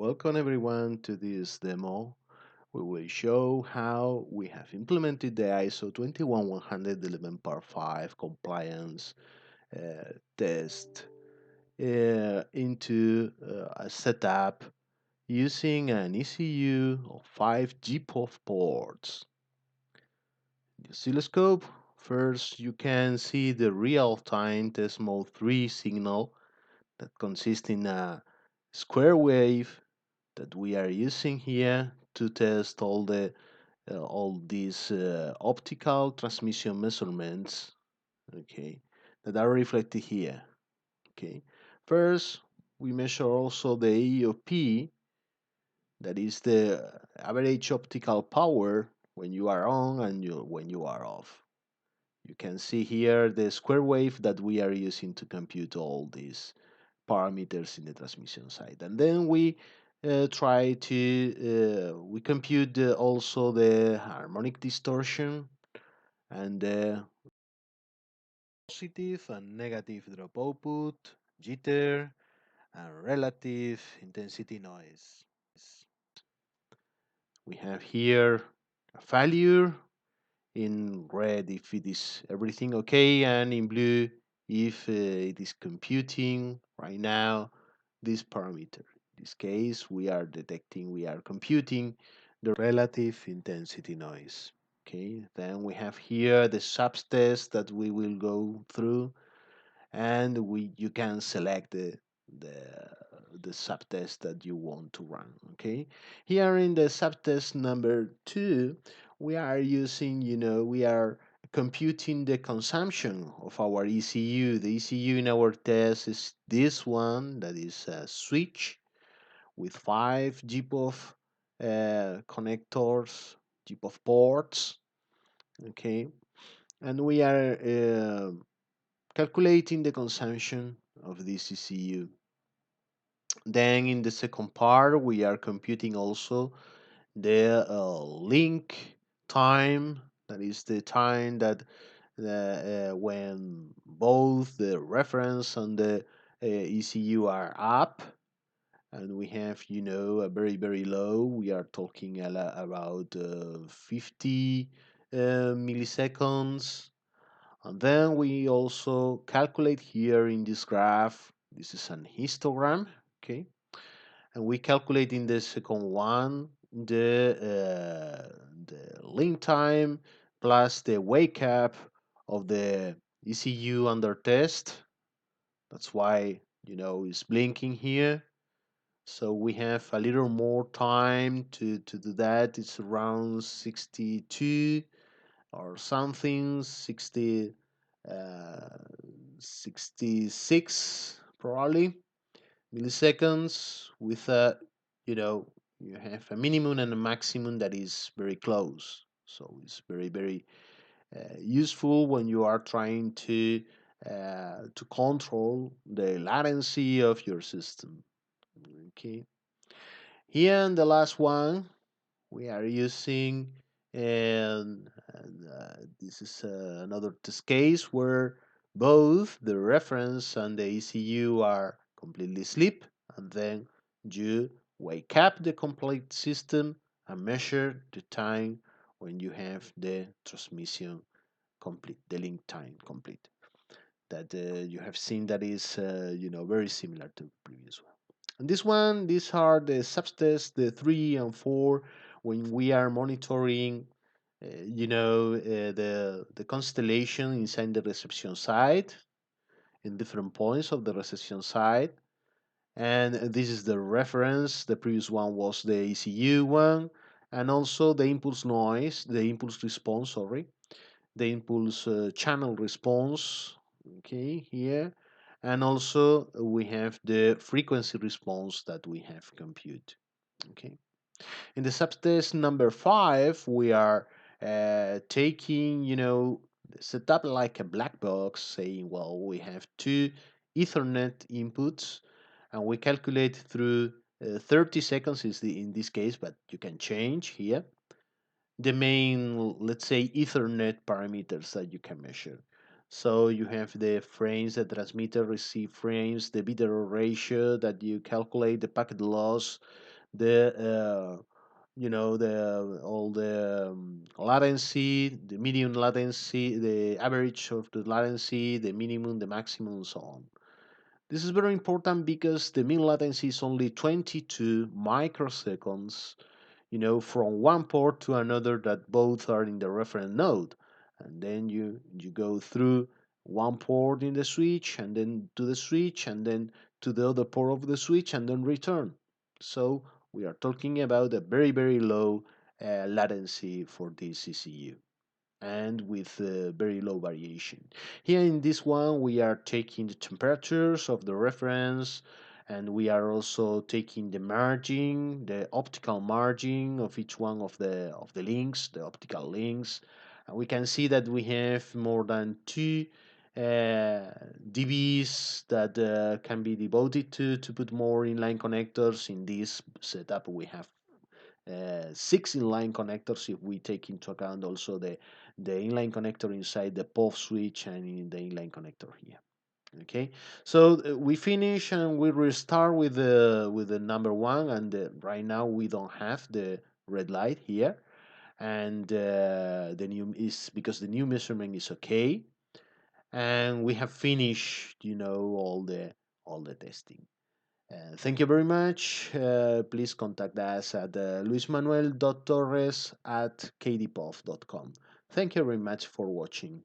Welcome everyone to this demo. We will show how we have implemented the ISO 21111 Part 5 compliance test into a setup using an ECU of 5 GPOF ports. In the oscilloscope, first you can see the real-time test mode 3 signal that consists in a square wave that we are using here to test all these optical transmission measurements, okay, that are reflected here. Okay, first we measure also the AEOP, that is the average optical power when you are on and when you are off. You can see here the square wave that we are using to compute all these parameters in the transmission side. And then we try to we compute also the harmonic distortion and the positive and negative drop output, jitter, and relative intensity noise. We have here a failure in red if it is everything okay, and in blue if it is computing right now this parameter. In this case, we are computing the relative intensity noise. Okay, then we have here the subtest that we will go through, and you can select the the subtest that you want to run. Okay, here in the subtest number 2, we are using, we are computing the consumption of our ECU. The ECU in our test is this one, that is a switch with 5 GPOF connectors, GPOF ports. Okay, and we are calculating the consumption of this ECU. Then in the second part, we are computing also the link time. That is the time that when both the reference and the ECU are up, and we have, a very low. We are talking about 50 milliseconds. And then we also calculate here in this graph, this is an histogram, okay? And we calculate in the second one the link time plus the wake up of the ECU under test. That's why, it's blinking here. So we have a little more time to do that. It's around 62 or something, 66 probably milliseconds with a, you know, you have a minimum and a maximum that is very close. So it's very useful when you are trying to control the latency of your system. Okay. Here in the last one, we are using, and this is another test case where both the reference and the ECU are completely asleep, and then you wake up the complete system and measure the time when you have the transmission complete, the link time complete. That you have seen that is very similar to previous one. And this one, these are the subtests, the 3 and 4, when we are monitoring, the constellation inside the reception side in different points of the reception side. And this is the reference. The previous one was the ECU one, and also the impulse noise, the impulse response, sorry, the impulse channel response, okay, here. And also we have the frequency response that we have compute, okay. In the subtest number 5, we are taking, the setup like a black box, saying, well, we have two Ethernet inputs, and we calculate through 30 seconds is in this case, but you can change here the main, let's say, Ethernet parameters that you can measure. So you have the frames, the transmitter receive frames, the bit error ratio that you calculate, the packet loss, the the all the latency, the medium latency, the average of the latency, the minimum, the maximum, and so on. This is very important because the mean latency is only 22 microseconds, from one port to another that both are in the reference node. And then you go through one port in the switch and then to the switch and then to the other port of the switch and then return. So we are talking about a very, very low latency for this CCU and with very low variation. Here in this one, we are taking the temperatures of the reference, and we are also taking the margin, the optical margin of each one of the links, the optical links. And we can see that we have more than 2 dBs that can be devoted to put more inline connectors. In this setup, we have 6 inline connectors if we take into account also the inline connector inside the POF switch and in the inline connector here. Okay, so we finish and we restart with the number one, and right now we don't have the red light here, and the new is because the new measurement is okay, and we have finished, all the testing. Thank you very much. Please contact us at luismanuel.torres@kdpof.com. Thank you very much for watching.